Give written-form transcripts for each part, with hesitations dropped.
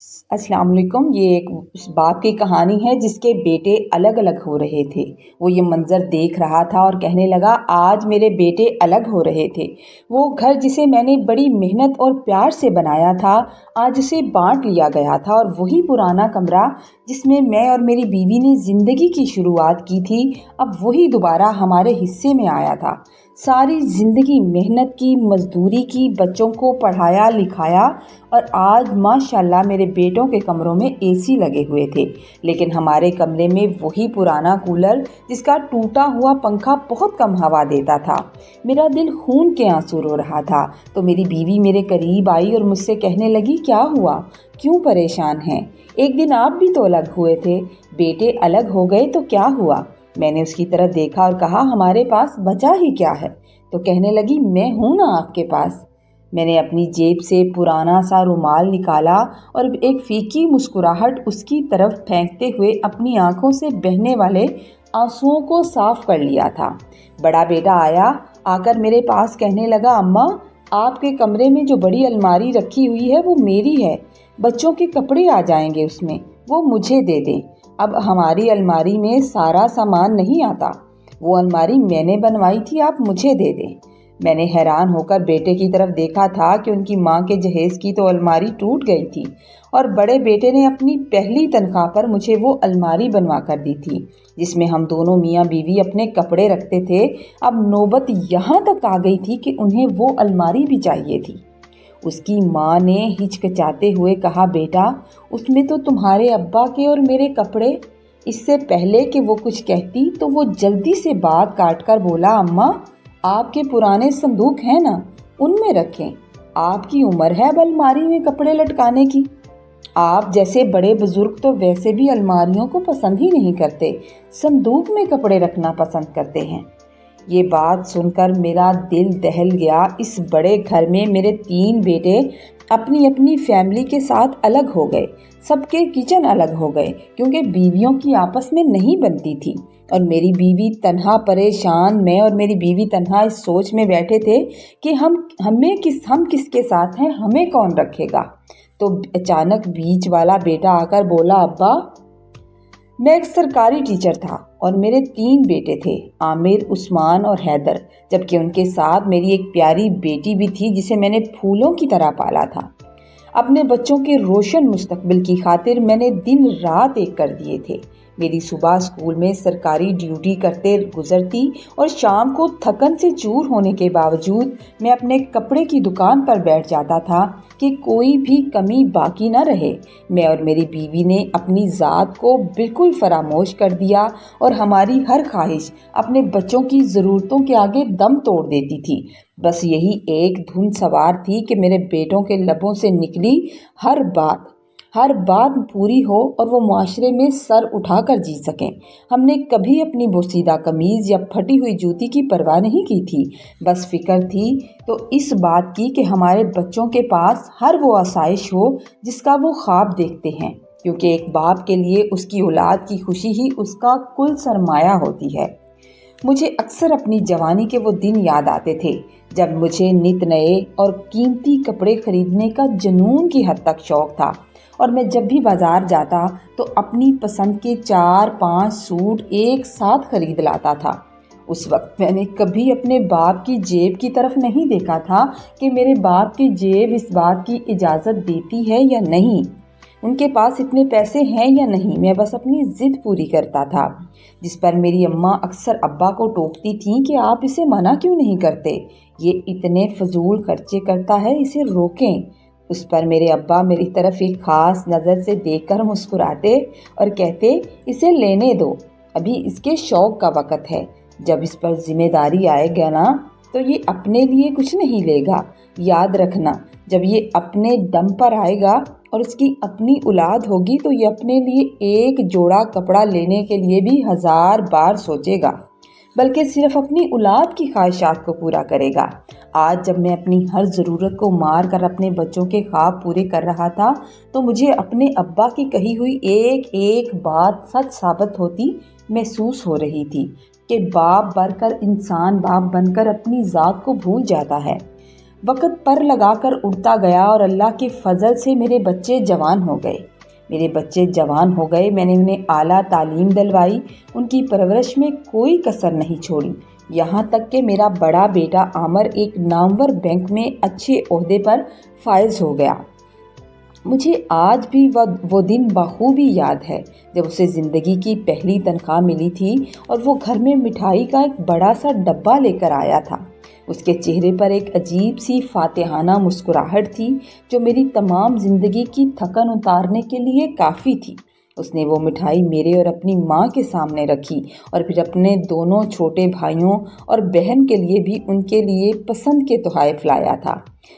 अस्सलाम वालेकुम। ये एक उस बाप की कहानी है जिसके बेटे अलग अलग हो रहे थे। वो ये मंज़र देख रहा था और कहने लगा, आज मेरे बेटे अलग हो रहे थे। वो घर जिसे मैंने बड़ी मेहनत और प्यार से बनाया था, आज उसे बांट लिया गया था। और वही पुराना कमरा जिसमें मैं और मेरी बीवी ने ज़िंदगी की शुरुआत की थी, अब वही दोबारा हमारे हिस्से में आया था। सारी ज़िंदगी मेहनत की, मज़दूरी की, बच्चों को पढ़ाया लिखाया, और आज माशाल्लाह मेरे बेटों के कमरों में एसी लगे हुए थे, लेकिन हमारे कमरे में वही पुराना कूलर जिसका टूटा हुआ पंखा बहुत कम हवा देता था। मेरा दिल खून के आंसू रो रहा था। तो मेरी बीवी मेरे करीब आई और मुझसे कहने लगी, क्या हुआ, क्यों परेशान हैं? एक दिन आप भी तो अलग हुए थे, बेटे अलग हो गए तो क्या हुआ? मैंने उसकी तरफ देखा और कहा, हमारे पास बचा ही क्या है? तो कहने लगी, मैं हूँ ना आपके पास। मैंने अपनी जेब से पुराना सा रुमाल निकाला और एक फीकी मुस्कुराहट उसकी तरफ फेंकते हुए अपनी आंखों से बहने वाले आंसुओं को साफ कर लिया था। बड़ा बेटा आया, आकर मेरे पास कहने लगा, अम्मा, आपके कमरे में जो बड़ी अलमारी रखी हुई है वो मेरी है। बच्चों के कपड़े आ जाएंगे उसमें, वो मुझे दे दें। अब हमारी अलमारी में सारा सामान नहीं आता, वो अलमारी मैंने बनवाई थी, आप मुझे दे दें। मैंने हैरान होकर बेटे की तरफ देखा था कि उनकी माँ के जहेज़ की तो अलमारी टूट गई थी, और बड़े बेटे ने अपनी पहली तनख्वाह पर मुझे वो अलमारी बनवा कर दी थी जिसमें हम दोनों मियाँ बीवी अपने कपड़े रखते थे। अब नौबत यहाँ तक आ गई थी कि उन्हें वो अलमारी भी चाहिए थी। उसकी माँ ने हिचकिचाते हुए कहा, बेटा, उसमें तो तुम्हारे अब्बा के और मेरे कपड़े। इससे पहले कि वो कुछ कहती तो वो जल्दी से बात काट कर बोला, अम्मा, आपके पुराने संदूक हैं ना, उनमें रखें। आपकी उम्र है अब अलमारी में कपड़े लटकाने की। आप जैसे बड़े बुजुर्ग तो वैसे भी अलमारियों को पसंद ही नहीं करते, संदूक में कपड़े रखना पसंद करते हैं। ये बात सुनकर मेरा दिल दहल गया। इस बड़े घर में मेरे 3 बेटे अपनी अपनी फैमिली के साथ अलग हो गए। सबके किचन अलग हो गए क्योंकि बीवियों की आपस में नहीं बनती थी। और मेरी बीवी तन्हा परेशान, मैं और मेरी बीवी तन्हा इस सोच में बैठे थे कि हम किसके साथ हैं, हमें कौन रखेगा। तो अचानक बीच वाला बेटा आकर बोला, अब्बा, मैं एक सरकारी टीचर था और मेरे 3 बेटे थे, आमिर, उस्मान और हैदर, जबकि उनके साथ मेरी एक प्यारी बेटी भी थी जिसे मैंने फूलों की तरह पाला था। अपने बच्चों के रोशन मुस्तकबिल की खातिर मैंने दिन रात एक कर दिए थे। मेरी सुबह स्कूल में सरकारी ड्यूटी करते गुजरती और शाम को थकन से चूर होने के बावजूद मैं अपने कपड़े की दुकान पर बैठ जाता था कि कोई भी कमी बाकी न रहे। मैं और मेरी बीवी ने अपनी ज़ात को बिल्कुल फरामोश कर दिया और हमारी हर ख्वाहिश अपने बच्चों की ज़रूरतों के आगे दम तोड़ देती थी। बस यही एक धुन सवार थी कि मेरे बेटों के लबों से निकली हर बात पूरी हो और वो मुआशरे में सर उठाकर जी सकें। हमने कभी अपनी बोसीदा कमीज़ या फटी हुई जूती की परवाह नहीं की थी। बस फिक्र थी तो इस बात की कि हमारे बच्चों के पास हर वो आसाइश हो जिसका वो ख्वाब देखते हैं, क्योंकि एक बाप के लिए उसकी औलाद की खुशी ही उसका कुल सरमाया होती है। मुझे अक्सर अपनी जवानी के वो दिन याद आते थे जब मुझे नित नए और कीमती कपड़े खरीदने का जुनून की हद तक शौक था, और मैं जब भी बाज़ार जाता तो अपनी पसंद के 4-5 सूट एक साथ खरीद लाता था। उस वक्त मैंने कभी अपने बाप की जेब की तरफ नहीं देखा था कि मेरे बाप की जेब इस बात की इजाज़त देती है या नहीं, उनके पास इतने पैसे हैं या नहीं। मैं बस अपनी ज़िद पूरी करता था, जिस पर मेरी अम्मा अक्सर अब्बा को टोकती थीं कि आप इसे मना क्यों नहीं करते, ये इतने फजूल खर्चे करता है, इसे रोकें। उस पर मेरे अब्बा मेरी तरफ एक ख़ास नज़र से देखकर मुस्कुराते और कहते, इसे लेने दो, अभी इसके शौक़ का वक़्त है, जब इस पर ज़िम्मेदारी आएगा ना तो ये अपने लिए कुछ नहीं लेगा। याद रखना, जब ये अपने दम पर आएगा और उसकी अपनी औलाद होगी तो ये अपने लिए एक जोड़ा कपड़ा लेने के लिए भी 1000 बार सोचेगा, बल्कि सिर्फ अपनी औलाद की ख्वाहिशात को पूरा करेगा। आज जब मैं अपनी हर ज़रूरत को मार कर अपने बच्चों के ख्वाब पूरे कर रहा था तो मुझे अपने अब्बा की कही हुई एक एक बात सच साबित होती महसूस हो रही थी कि बाप बनकर इंसान बाप बनकर अपनी ज़ात को भूल जाता है। وقت پر لگا کر اڑتا گیا اور اللہ کے فضل سے میرے بچے جوان ہو گئے۔ میں نے انہیں اعلیٰ تعلیم دلوائی، ان کی پرورش میں کوئی کسر نہیں چھوڑی، یہاں تک کہ میرا بڑا بیٹا عامر ایک نامور بینک میں اچھے عہدے پر فائز ہو گیا۔ مجھے آج بھی وہ دن بخوبی یاد ہے جب اسے زندگی کی پہلی تنخواہ ملی تھی اور وہ گھر میں مٹھائی کا ایک بڑا سا ڈبہ لے کر آیا تھا۔ اس کے چہرے پر ایک عجیب سی فاتحانہ مسکراہٹ تھی جو میری تمام زندگی کی تھکن اتارنے کے لیے کافی تھی۔ اس نے وہ مٹھائی میرے اور اپنی ماں کے سامنے رکھی اور پھر اپنے دونوں چھوٹے بھائیوں اور بہن کے لیے بھی ان کے لیے پسند کے تحائف لایا تھا۔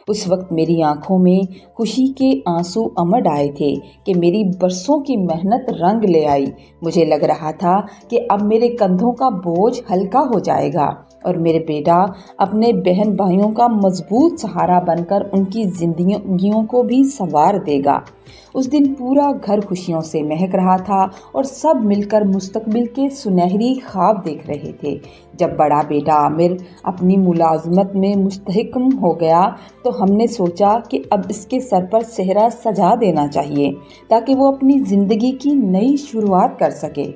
اس وقت میری آنکھوں میں خوشی کے آنسو امڈ آئے تھے کہ میری برسوں کی محنت رنگ لے آئی۔ مجھے لگ رہا تھا کہ اب میرے کندھوں کا بوجھ ہلکا ہو جائے گا اور میرے بیٹا اپنے بہن بھائیوں کا مضبوط سہارا بن کر ان کی زندگیوں کو بھی سنوار دے گا۔ اس دن پورا گھر خوشیوں سے مہک رہا تھا اور سب مل کر مستقبل کے سنہری خواب دیکھ رہے تھے۔ جب بڑا بیٹا عامر اپنی ملازمت میں مستحکم ہو گیا تو ہم نے سوچا کہ اب اس کے سر پر صحرا سجا دینا چاہیے تاکہ وہ اپنی زندگی کی نئی شروعات کر سکے۔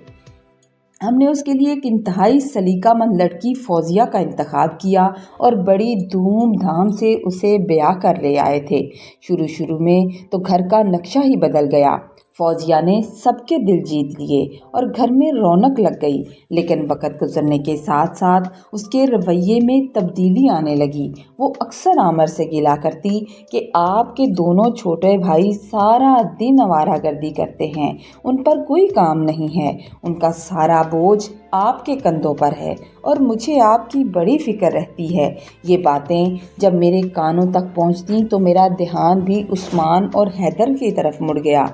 ہم نے اس کے لیے ایک انتہائی سلیقہ مند لڑکی فوزیہ کا انتخاب کیا اور بڑی دھوم دھام سے اسے بیاہ کر لے آئے تھے۔ شروع میں تو گھر کا نقشہ ہی بدل گیا۔ فوزیہ نے سب کے دل جیت لیے اور گھر میں رونق لگ گئی، لیکن وقت گزرنے کے ساتھ ساتھ اس کے رویے میں تبدیلی آنے لگی۔ وہ اکثر عامر سے گلا کرتی کہ آپ کے دونوں چھوٹے بھائی سارا دن آوارہ گردی کرتے ہیں، ان پر کوئی کام نہیں ہے، ان کا سارا بوجھ آپ کے کندھوں پر ہے اور مجھے آپ کی بڑی فکر رہتی ہے۔ یہ باتیں جب میرے کانوں تک پہنچتیں تو میرا دھیان بھی عثمان اور حیدر کی طرف مڑ گیا۔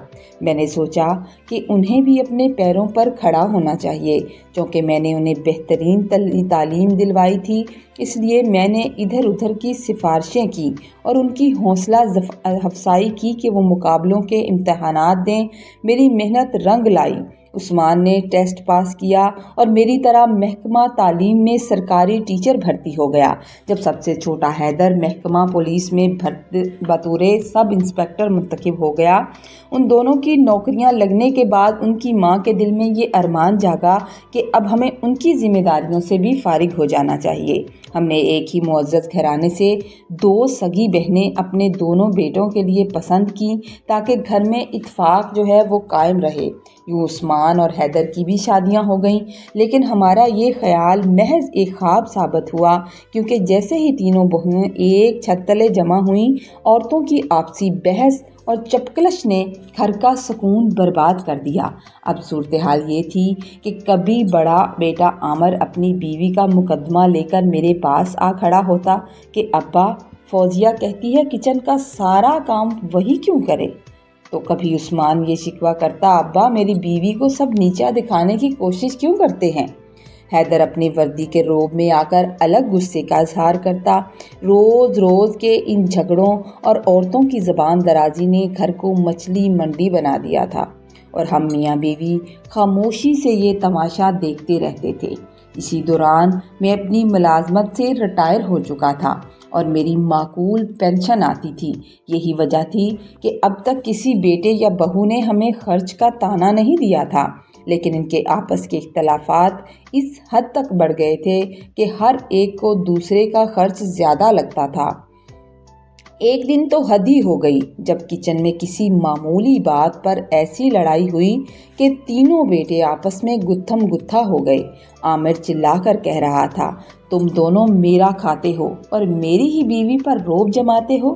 میں نے سوچا کہ انہیں بھی اپنے پیروں پر کھڑا ہونا چاہیے۔ چونکہ میں نے انہیں بہترین تعلیم دلوائی تھی، اس لیے میں نے ادھر ادھر کی سفارشیں کی اور ان کی حوصلہ افزائی کی کہ وہ مقابلوں کے امتحانات دیں۔ میری محنت رنگ لائی۔ عثمان نے ٹیسٹ پاس کیا اور میری طرح محکمہ تعلیم میں سرکاری ٹیچر بھرتی ہو گیا، جب سب سے چھوٹا حیدر محکمہ پولیس میں بطور سب انسپکٹر منتخب ہو گیا۔ ان دونوں کی نوکریاں لگنے کے بعد ان کی ماں کے دل میں یہ ارمان جاگا کہ اب ہمیں ان کی ذمہ داریوں سے بھی فارغ ہو جانا چاہیے۔ ہم نے ایک ہی معزز گھرانے سے 2 سگی بہنیں اپنے دونوں بیٹوں کے لیے پسند کیں تاکہ گھر میں اتفاق جو ہے وہ قائم رہے۔ یوں عثمان اور حیدر کی بھی شادیاں ہو گئیں، لیکن ہمارا یہ خیال محض ایک خواب ثابت ہوا، کیونکہ جیسے ہی تینوں بہنیں ایک چھت تلے جمع ہوئیں، عورتوں کی آپسی بحث اور چپکلش نے گھر کا سکون برباد کر دیا۔ اب صورتحال یہ تھی کہ کبھی بڑا بیٹا عامر اپنی بیوی کا مقدمہ لے کر میرے پاس آ کھڑا ہوتا کہ ابا، فوزیہ کہتی ہے کچن کا سارا کام وہی کیوں کرے؟ تو کبھی عثمان یہ شکوہ کرتا، ابا میری بیوی کو سب نیچا دکھانے کی کوشش کیوں کرتے ہیں؟ حیدر اپنی وردی کے روب میں آ کر الگ غصے کا اظہار کرتا۔ روز کے ان جھگڑوں اور عورتوں کی زبان درازی نے گھر کو مچھلی منڈی بنا دیا تھا اور ہم میاں بیوی خاموشی سے یہ تماشا دیکھتے رہتے تھے۔ اسی دوران میں اپنی ملازمت سے ریٹائر ہو چکا تھا اور میری معقول پینشن آتی تھی۔ یہی وجہ تھی کہ اب تک کسی بیٹے یا بہو نے ہمیں خرچ کا طعنہ نہیں دیا تھا، لیکن ان کے آپس کے اختلافات اس حد تک بڑھ گئے تھے کہ ہر ایک کو دوسرے کا خرچ زیادہ لگتا تھا۔ ایک دن تو حد ہی ہو گئی جب کچن میں کسی معمولی بات پر ایسی لڑائی ہوئی کہ تینوں بیٹے آپس میں گتھم گتھا ہو گئے۔ عامر چلا کر کہہ رہا تھا، تم دونوں میرا کھاتے ہو اور میری ہی بیوی پر روب جماتے ہو،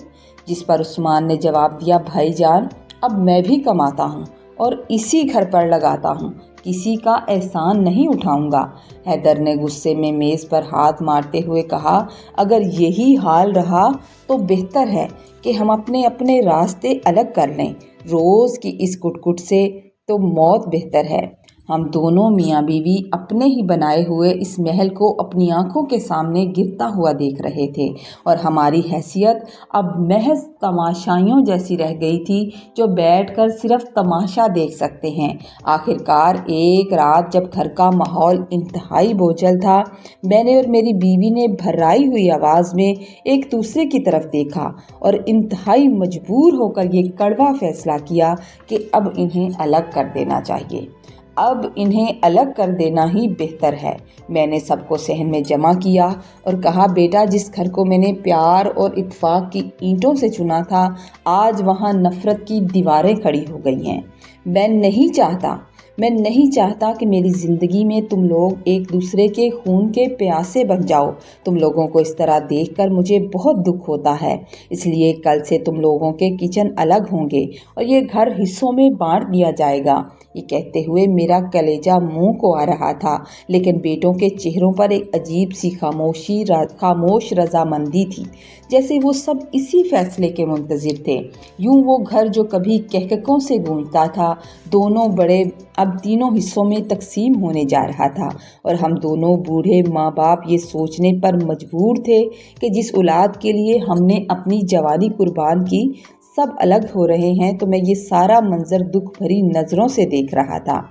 جس پر عثمان نے جواب دیا، بھائی جان اب میں بھی کماتا ہوں اور اسی گھر پر لگاتا ہوں، کسی کا احسان نہیں اٹھاؤں گا۔ حیدر نے غصے میں میز پر ہاتھ مارتے ہوئے کہا، اگر یہی حال رہا تو بہتر ہے کہ ہم اپنے اپنے راستے الگ کر لیں، روز کی اس کٹ کٹ سے تو موت بہتر ہے۔ हम दोनों मियाँ बीवी अपने ही बनाए हुए इस महल को अपनी आंखों के सामने गिरता हुआ देख रहे थे और हमारी हैसियत अब महज तमाशाइयों जैसी रह गई थी जो बैठकर सिर्फ तमाशा देख सकते हैं। आखिरकार एक रात जब घर का माहौल इंतहाई बोझल था, मैंने और मेरी बीवी ने भर्राई हुई आवाज़ में एक दूसरे की तरफ देखा और इंतहाई मजबूर होकर ये कड़वा फैसला किया कि अब इन्हें अलग कर देना चाहिए। अब इन्हें अलग कर देना ही बेहतर है। मैंने सबको सहन में जमा किया और कहा, बेटा, जिस घर को मैंने प्यार और इत्तेफाक की ईंटों से चुना था, आज वहाँ नफ़रत की दीवारें खड़ी हो गई हैं। मैं नहीं चाहता कि मेरी ज़िंदगी में तुम लोग एक दूसरे के खून के प्यासे बन जाओ। तुम लोगों को इस तरह देखकर मुझे बहुत दुख होता है। इसलिए कल से तुम लोगों के किचन अलग होंगे और ये घर हिस्सों में बांट दिया जाएगा। ये कहते हुए मेरा कलेजा मुंह को आ रहा था, लेकिन बेटों के चेहरों पर एक अजीब सी खामोश रजामंदी थी, जैसे वो सब इसी फैसले के मुंतज़िर थे। यूं वो घर जो कभी कहककों से गूंजता था, दोनों बड़े अब तीनों हिस्सों में तकसीम होने जा रहा था और हम दोनों बूढ़े माँ बाप ये सोचने पर मजबूर थे कि जिस औलाद के लिए हमने अपनी जवानी कुर्बान की, सब अलग हो रहे हैं। तो मैं ये सारा मंजर दुख भरी नज़रों से देख रहा था।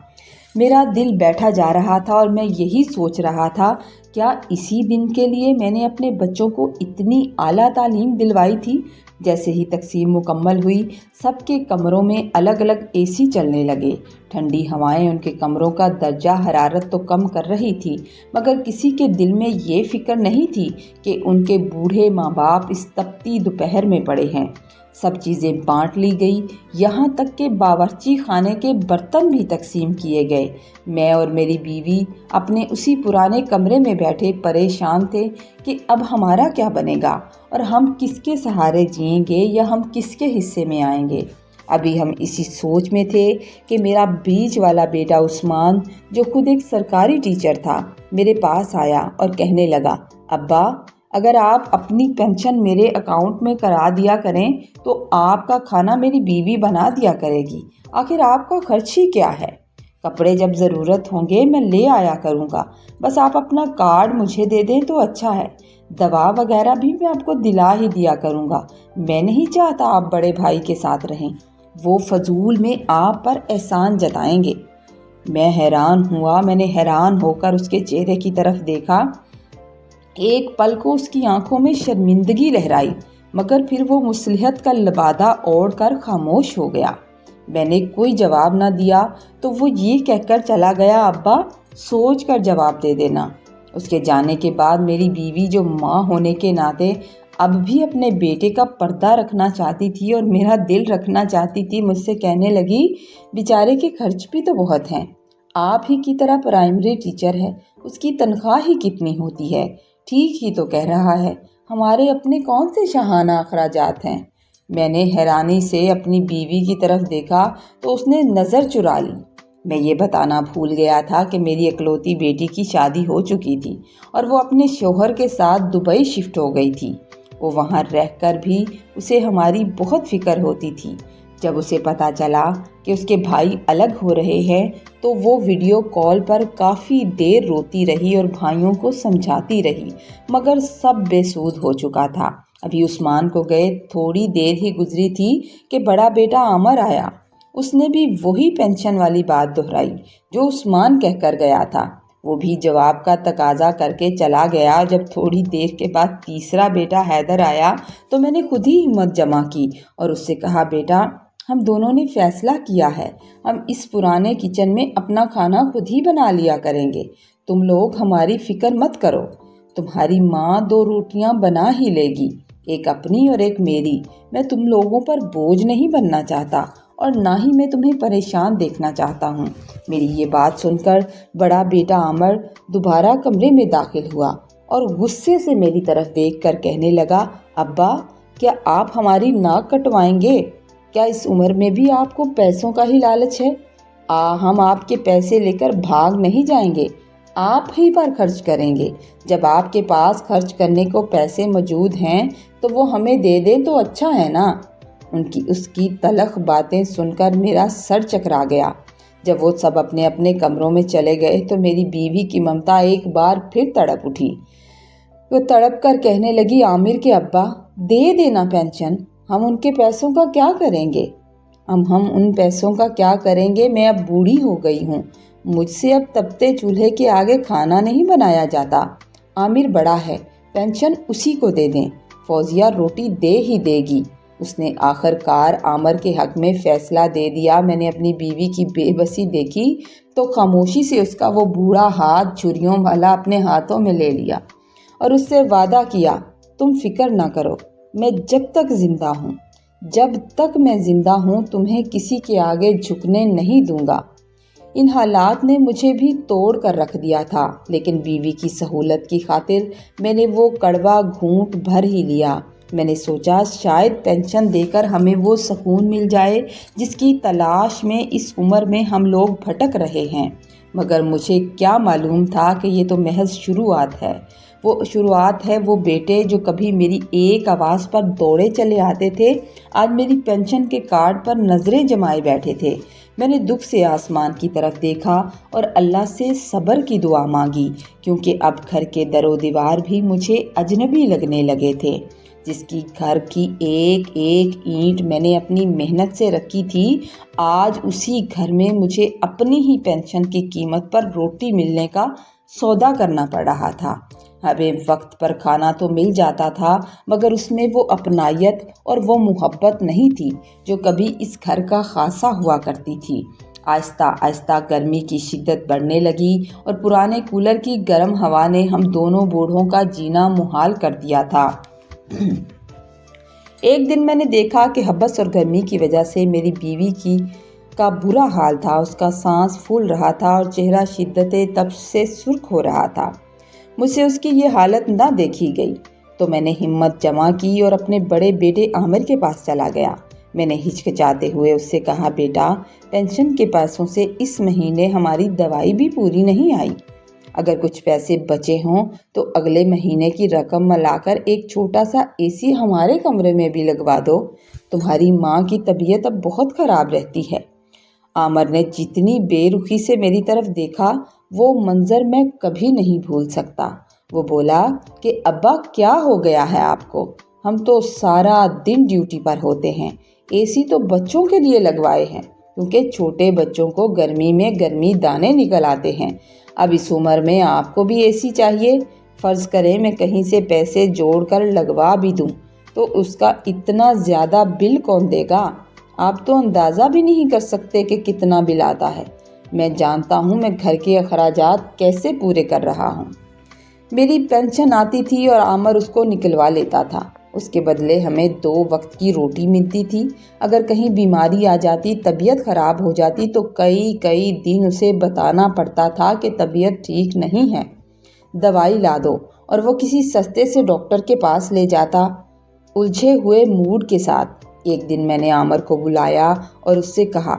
मेरा दिल बैठा जा रहा था और मैं यही सोच रहा था, क्या इसी दिन के लिए मैंने अपने बच्चों को इतनी आला तालीम दिलवाई थी। जैसे ही तकसीम मुकम्मल हुई, सबके कमरों में अलग अलग एसी चलने लगे। ठंडी हवाएं उनके कमरों का दर्जा हरारत तो कम कर रही थी, मगर किसी के दिल में ये फिक्र नहीं थी कि उनके बूढ़े माँ बाप इस तपती दोपहर में पड़े हैं। सब चीज़ें बांट ली गई, यहाँ तक कि बावर्ची खाने के बर्तन भी तकसीम किए गए। मैं और मेरी बीवी अपने उसी पुराने कमरे में बैठे परेशान थे कि अब हमारा क्या बनेगा और हम किसके सहारे जिएंगे या हम किसके हिस्से में आएंगे। अभी हम इसी सोच में थे कि मेरा बीच वाला बेटा उस्मान, जो खुद एक सरकारी टीचर था, मेरे पास आया और कहने लगा, अब्बा, अगर आप अपनी पेंशन मेरे अकाउंट में करा दिया करें तो आपका खाना मेरी बीवी बना दिया करेगी। आखिर आपका खर्च ही क्या है। कपड़े जब ज़रूरत होंगे मैं ले आया करूँगा, बस आप अपना कार्ड मुझे दे दें तो अच्छा है। दवा वगैरह भी मैं आपको दिला ही दिया करूँगा। मैं नहीं चाहता आप बड़े भाई के साथ रहें, वो फजूल में आप पर एहसान जताएंगे। मैंने हैरान होकर उसके चेहरे की तरफ देखा। एक पल को उसकी आंखों में शर्मिंदगी लहराई, मगर फिर वो मुसलिहत का लबादा ओढ़ कर खामोश हो गया। मैंने कोई जवाब ना दिया तो वो ये कहकर चला गया, अब्बा, सोच कर जवाब दे देना। उसके जाने के बाद मेरी बीवी, जो माँ होने के नाते अब भी अपने बेटे का पर्दा रखना चाहती थी और मेरा दिल रखना चाहती थी, मुझसे कहने लगी, बेचारे के खर्च भी तो बहुत हैं। आप ही की तरह प्राइमरी टीचर है, उसकी तनख्वाह ही कितनी होती है। ठीक ही तो कह रहा है, हमारे अपने कौन से शाहाना अखराजात हैं। मैंने हैरानी से अपनी बीवी की तरफ देखा तो उसने नज़र चुरा ली। मैं ये बताना भूल गया था कि मेरी इकलौती बेटी की शादी हो चुकी थी और वो अपने शौहर के साथ दुबई शिफ्ट हो गई थी। वो वहाँ रहकर भी उसे हमारी बहुत फिक्र होती थी। जब उसे पता चला कि उसके भाई अलग हो रहे हैं तो वो वीडियो कॉल पर काफ़ी देर रोती रही और भाइयों को समझाती रही, मगर सब बेसूद हो चुका था। अभी उस्मान को गए थोड़ी देर ही गुजरी थी कि बड़ा बेटा आमर आया। उसने भी वही पेंशन वाली बात दोहराई जो उस्मान कहकर गया था। वो भी जवाब का तकाजा करके चला गया। जब थोड़ी देर के बाद तीसरा बेटा हैदर आया तो मैंने खुद ही हिम्मत जमा की और उससे कहा, बेटा, हम दोनों ने फैसला किया है, हम इस पुराने किचन में अपना खाना खुद ही बना लिया करेंगे। तुम लोग हमारी फिक्र मत करो। तुम्हारी माँ 2 रोटियां बना ही लेगी, एक अपनी और एक मेरी। मैं तुम लोगों पर बोझ नहीं बनना चाहता और ना ही मैं तुम्हें परेशान देखना चाहता हूँ। मेरी ये बात सुनकर बड़ा बेटा आमर दोबारा कमरे में दाखिल हुआ और गुस्से से मेरी तरफ देखकर कहने लगा, अब्बा, क्या आप हमारी नाक कटवाएंगे? क्या इस उम्र में भी आपको पैसों का ही लालच है? हम आपके पैसे लेकर भाग नहीं जाएंगे, आप ही पर खर्च करेंगे। जब आपके पास खर्च करने को पैसे मौजूद हैं तो वो हमें दे दें तो अच्छा है ना। उसकी तलख बातें सुनकर मेरा सर चकरा गया। جب وہ سب اپنے اپنے کمروں میں چلے گئے تو میری بیوی کی ممتا ایک بار پھر تڑپ اٹھی۔ وہ تڑپ کر کہنے لگی، عامر کے ابا دے دینا پینشن، ہم ان کے پیسوں کا کیا کریں گے؟ ہم ان پیسوں کا کیا کریں گے؟ میں اب بوڑھی ہو گئی ہوں، مجھ سے اب تپتے چولہے کے آگے کھانا نہیں بنایا جاتا۔ عامر بڑا ہے، پینشن اسی کو دے دیں، فوزیہ روٹی دے ہی دے گی۔ اس نے آخر کار عامر کے حق میں فیصلہ دے دیا۔ میں نے اپنی بیوی کی بے بسی دیکھی تو خاموشی سے اس کا وہ بوڑھا ہاتھ چھریوں والا اپنے ہاتھوں میں لے لیا اور اس سے وعدہ کیا، تم فکر نہ کرو، میں جب تک میں زندہ ہوں تمہیں کسی کے آگے جھکنے نہیں دوں گا۔ ان حالات نے مجھے بھی توڑ کر رکھ دیا تھا، لیکن بیوی کی سہولت کی خاطر میں نے وہ کڑوا گھونٹ بھر ہی لیا۔ میں نے سوچا شاید پینشن دے کر ہمیں وہ سکون مل جائے جس کی تلاش میں اس عمر میں ہم لوگ بھٹک رہے ہیں، مگر مجھے کیا معلوم تھا کہ یہ تو محض شروعات ہے۔ وہ بیٹے جو کبھی میری ایک آواز پر دوڑے چلے آتے تھے، آج میری پینشن کے کارڈ پر نظریں جمائے بیٹھے تھے۔ میں نے دکھ سے آسمان کی طرف دیکھا اور اللہ سے صبر کی دعا مانگی، کیونکہ اب گھر کے در و دیوار بھی مجھے اجنبی لگنے لگے تھے۔ جس کی گھر کی ایک ایک اینٹ میں نے اپنی محنت سے رکھی تھی، آج اسی گھر میں مجھے اپنی ہی پینشن کی قیمت پر روٹی ملنے کا سودا کرنا پڑ رہا تھا۔ ہمیں وقت پر کھانا تو مل جاتا تھا، مگر اس میں وہ اپنائیت اور وہ محبت نہیں تھی جو کبھی اس گھر کا خاصہ ہوا کرتی تھی۔ آہستہ آہستہ گرمی کی شدت بڑھنے لگی اور پرانے کولر کی گرم ہوا نے ہم دونوں بوڑھوں کا جینا محال کر دیا تھا۔ ایک دن میں نے دیکھا کہ حبس اور گرمی کی وجہ سے میری بیوی کا برا حال تھا۔ اس کا سانس پھول رہا تھا اور چہرہ شدت تپ سے سرخ ہو رہا تھا۔ مجھ سے اس کی یہ حالت نہ دیکھی گئی تو میں نے ہمت جمع کی اور اپنے بڑے بیٹے عامر کے پاس چلا گیا۔ میں نے ہچکچاتے ہوئے اس سے کہا، بیٹا، پینشن کے پیسوں سے اس مہینے ہماری دوائی بھی پوری نہیں آئی۔ اگر کچھ پیسے بچے ہوں تو اگلے مہینے کی رقم ملا کر ایک چھوٹا سا اے سی ہمارے کمرے میں بھی لگوا دو۔ تمہاری ماں کی طبیعت اب بہت خراب رہتی ہے۔ عامر نے جتنی بے رخی سے میری طرف دیکھا، وہ منظر میں کبھی نہیں بھول سکتا۔ وہ بولا کہ ابا کیا ہو گیا ہے آپ کو؟ ہم تو سارا دن ڈیوٹی پر ہوتے ہیں، اے سی تو بچوں کے لیے لگوائے ہیں، کیونکہ چھوٹے بچوں کو گرمی میں گرمی دانے نکل آتے ہیں۔ اب اس عمر میں آپ کو بھی اے سی چاہیے۔ فرض کریں میں کہیں سے پیسے جوڑ کر لگوا بھی دوں تو اس کا اتنا زیادہ بل کون دے گا؟ آپ تو اندازہ بھی نہیں کر سکتے کہ کتنا بل آتا ہے۔ میں جانتا ہوں میں گھر کے اخراجات کیسے پورے کر رہا ہوں۔ میری پینشن آتی تھی اور عامر اس کو نکلوا لیتا تھا۔ اس کے بدلے ہمیں 2 وقت کی روٹی ملتی تھی۔ اگر کہیں بیماری آ جاتی، طبیعت خراب ہو جاتی تو کئی دن اسے بتانا پڑتا تھا کہ طبیعت ٹھیک نہیں ہے، دوائی لا دو، اور وہ کسی سستے سے ڈاکٹر کے پاس لے جاتا الجھے ہوئے موڈ کے ساتھ۔ ایک دن میں نے عامر کو بلایا اور اس سے کہا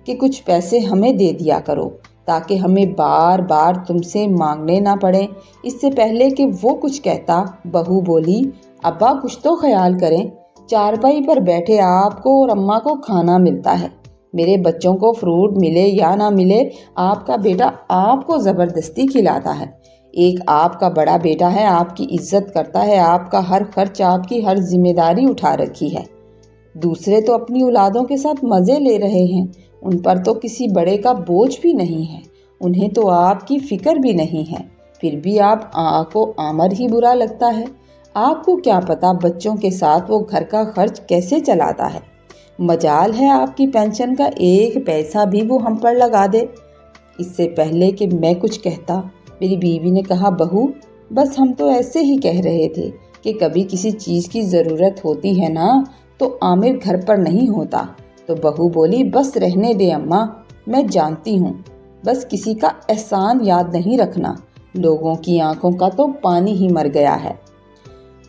کہ کچھ پیسے ہمیں دے دیا کرو تاکہ ہمیں بار بار تم سے مانگنے نہ پڑیں۔ اس سے پہلے کہ وہ کچھ کہتا، بہو بولی، ابا کچھ تو خیال کریں، چارپائی پر بیٹھے آپ کو اور اماں کو کھانا ملتا ہے، میرے بچوں کو فروٹ ملے یا نہ ملے، آپ کا بیٹا آپ کو زبردستی کھلاتا ہے۔ ایک آپ کا بڑا بیٹا ہے، آپ کی عزت کرتا ہے، آپ کا ہر خرچ، آپ کی ہر ذمہ داری اٹھا رکھی ہے۔ دوسرے تو اپنی اولادوں کے ساتھ مزے لے رہے ہیں، ان پر تو کسی بڑے کا بوجھ بھی نہیں ہے، انہیں تو آپ کی فکر بھی نہیں ہے، پھر بھی آپ کو عامر ہی برا لگتا ہے۔ آپ کو کیا پتا بچوں کے ساتھ وہ گھر کا خرچ کیسے چلاتا ہے؟ مجال ہے آپ کی پینشن کا 1 پیسہ بھی وہ ہم پر لگا دے۔ اس سے پہلے کہ میں کچھ کہتا، میری بیوی نے کہا، بہو بس ہم تو ایسے ہی کہہ رہے تھے کہ کبھی کسی چیز کی ضرورت ہوتی ہے نا تو عامر گھر پر نہیں ہوتا۔ تو بہو بولی، بس رہنے دے اماں، میں جانتی ہوں، بس کسی کا احسان یاد نہیں رکھنا، لوگوں کی آنکھوں کا تو پانی ہی مر گیا ہے۔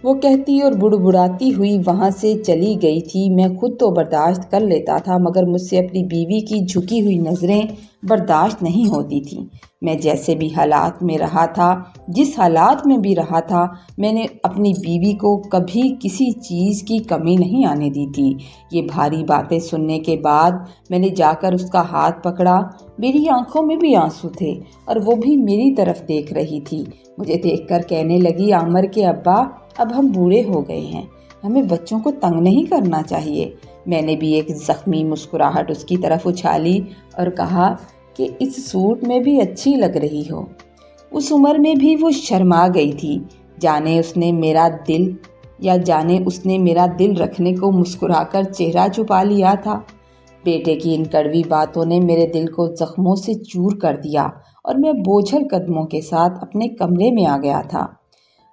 वो कहती और बुड़बुड़ाती हुई वहाँ से चली गई थी। मैं खुद तो बर्दाश्त कर लेता था, मगर मुझसे अपनी बीवी की झुकी हुई नज़रें बर्दाश्त नहीं होती थीं। मैं जैसे भी हालात में रहा था, जिस हालात में भी रहा था, मैंने अपनी बीवी को कभी किसी चीज़ की कमी नहीं आने दी थी। ये भारी बातें सुनने के बाद मैंने जाकर उसका हाथ पकड़ा। मेरी आंखों में भी आंसू थे और वो भी मेरी तरफ देख रही थी। मुझे देखकर कहने लगी, आमर के अब्बा, अब हम बूढ़े हो गए हैं, हमें बच्चों को तंग नहीं करना चाहिए। मैंने भी एक ज़ख्मी मुस्कुराहट उसकी तरफ उछाली और कहा कि इस सूट में भी अच्छी लग रही हो। उस उम्र में भी वो शर्मा गई थी। जाने उसने मेरा दिल रखने को मुस्कुराकर चेहरा छुपा लिया था। बेटे की इन कड़वी बातों ने मेरे दिल को जख्मों से चूर कर दिया और मैं बोझल कदमों के साथ अपने कमरे में आ गया था।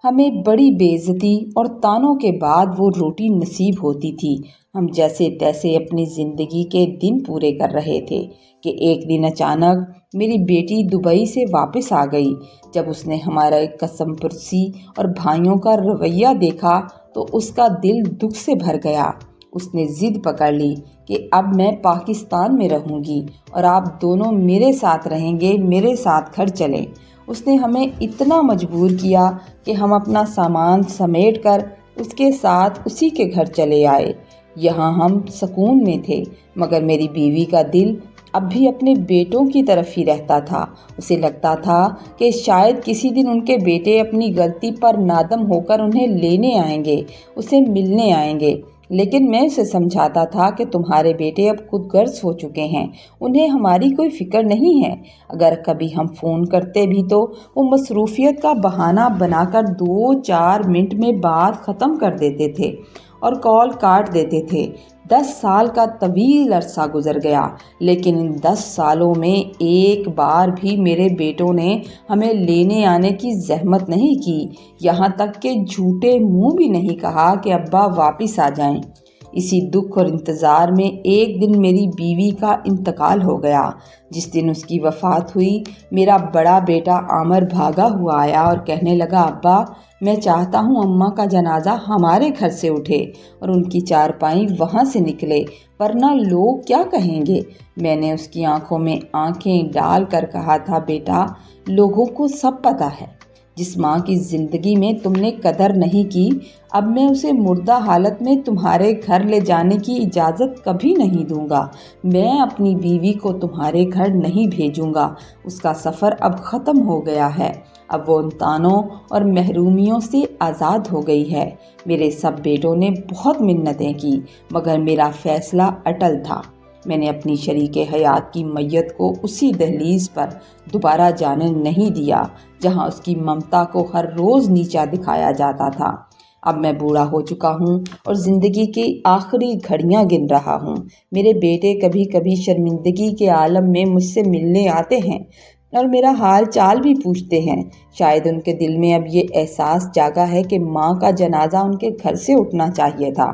हमें बड़ी बेइज्जती और तानों के बाद वो रोटी नसीब होती थी। हम जैसे तैसे अपनी ज़िंदगी के दिन पूरे कर रहे थे कि एक दिन अचानक मेरी बेटी दुबई से वापस आ गई। जब उसने हमारा कसम पुरसी और भाइयों का रवैया देखा तो उसका दिल दुख से भर गया। उसने ज़िद पकड़ ली कि अब मैं पाकिस्तान में रहूँगी और आप दोनों मेरे साथ रहेंगे, मेरे साथ घर चलें। उसने हमें इतना मजबूर किया कि हम अपना सामान समेट कर उसके साथ उसी के घर चले आए। यहाँ हम सुकून में थे, मगर मेरी बीवी का दिल अब भी अपने बेटों की तरफ ही रहता था। उसे लगता था कि शायद किसी दिन उनके बेटे अपनी गलती पर नादम होकर उन्हें लेने आएंगे, उसे मिलने आएंगे। लेकिन मैं उसे समझाता था कि तुम्हारे बेटे अब खुदगर्ज हो चुके हैं, उन्हें हमारी कोई फिक्र नहीं है। अगर कभी हम फ़ोन करते भी तो वो मसरूफ़ियत का बहाना बनाकर 2-4 मिनट में बात ख़त्म कर देते थे और कॉल काट देते थे। 10 साल का तवील अरसा गुजर गया, लेकिन इन 10 सालों में एक बार भी मेरे बेटों ने हमें लेने आने की जहमत नहीं की। यहाँ तक कि झूठे मुंह भी नहीं कहा कि अब्बा वापस आ जाएं। इसी दुख और इंतज़ार में एक दिन मेरी बीवी का इंतकाल हो गया। जिस दिन उसकी वफ़ात हुई, मेरा बड़ा बेटा आमर भागा हुआ आया और कहने लगा, अब्बा, मैं चाहता हूँ अम्मा का जनाजा हमारे घर से उठे और उनकी चारपाई वहाँ से निकले, वरना लोग क्या कहेंगे। मैंने उसकी आंखों में आंखें डाल कर कहा था, बेटा, लोगों को सब पता है। जिस माँ की ज़िंदगी में तुमने कदर नहीं की, अब मैं उसे मुर्दा हालत में तुम्हारे घर ले जाने की इजाज़त कभी नहीं दूंगा। मैं अपनी बीवी को तुम्हारे घर नहीं भेजूंगा। उसका सफ़र अब ख़त्म हो गया है। अब वो उन तानों और महरूमियों से आज़ाद हो गई है। मेरे सब बेटों ने बहुत मिन्नतें की, मगर मेरा फ़ैसला अटल था। मैंने अपनी शरीके हयात की मैयत को उसी दहलीज पर दोबारा जाने नहीं दिया जहां उसकी ममता को हर रोज़ नीचा दिखाया जाता था। अब मैं बूढ़ा हो चुका हूँ और ज़िंदगी की आखिरी घड़ियाँ गिन रहा हूँ। मेरे बेटे कभी कभी शर्मिंदगी के आलम में मुझसे मिलने आते हैं और मेरा हाल चाल भी पूछते हैं। शायद उनके दिल में अब ये एहसास जागा है कि माँ का जनाजा उनके घर से उठना चाहिए था।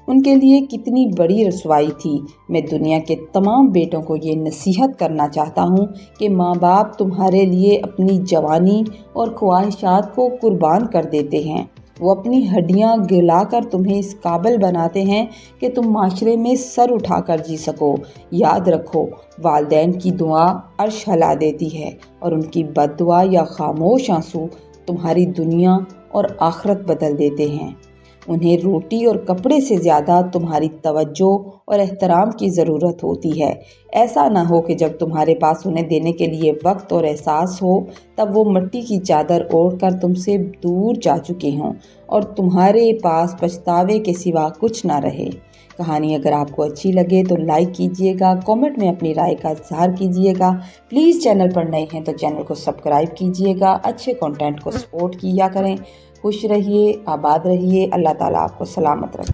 उनके लिए कितनी बड़ी रसवाई थी। मैं दुनिया के तमाम बेटों को ये नसीहत करना चाहता हूँ कि माँ बाप तुम्हारे लिए अपनी जवानी और ख्वाहिशात को कुर्बान कर देते हैं। वो अपनी हड्डियाँ गलाकर तुम्हें इस काबिल बनाते हैं कि तुम माशरे में सर उठाकर जी सको। याद रखो, वालिदैन की दुआ अर्श हिला देती है और उनकी बद्दुआ या खामोश आंसू तुम्हारी दुनिया और आखिरत बदल देते हैं। उन्हें रोटी और कपड़े से ज़्यादा तुम्हारी तवज्जो और एहतराम की ज़रूरत होती है। ऐसा ना हो कि जब तुम्हारे पास उन्हें देने के लिए वक्त और एहसास हो, तब वो मिट्टी की चादर ओढ़ कर तुमसे दूर जा चुके हों और तुम्हारे पास पछतावे के सिवा कुछ ना रहे। कहानी अगर आपको अच्छी लगे तो लाइक कीजिएगा, कमेंट में अपनी राय का इज़हार कीजिएगा। प्लीज़ चैनल पर नए हैं तो चैनल को सब्सक्राइब कीजिएगा। अच्छे कंटेंट को सपोर्ट किया करें। खुश रहिए, आबाद रहिए। अल्लाह ताला आपको सलामत रखे।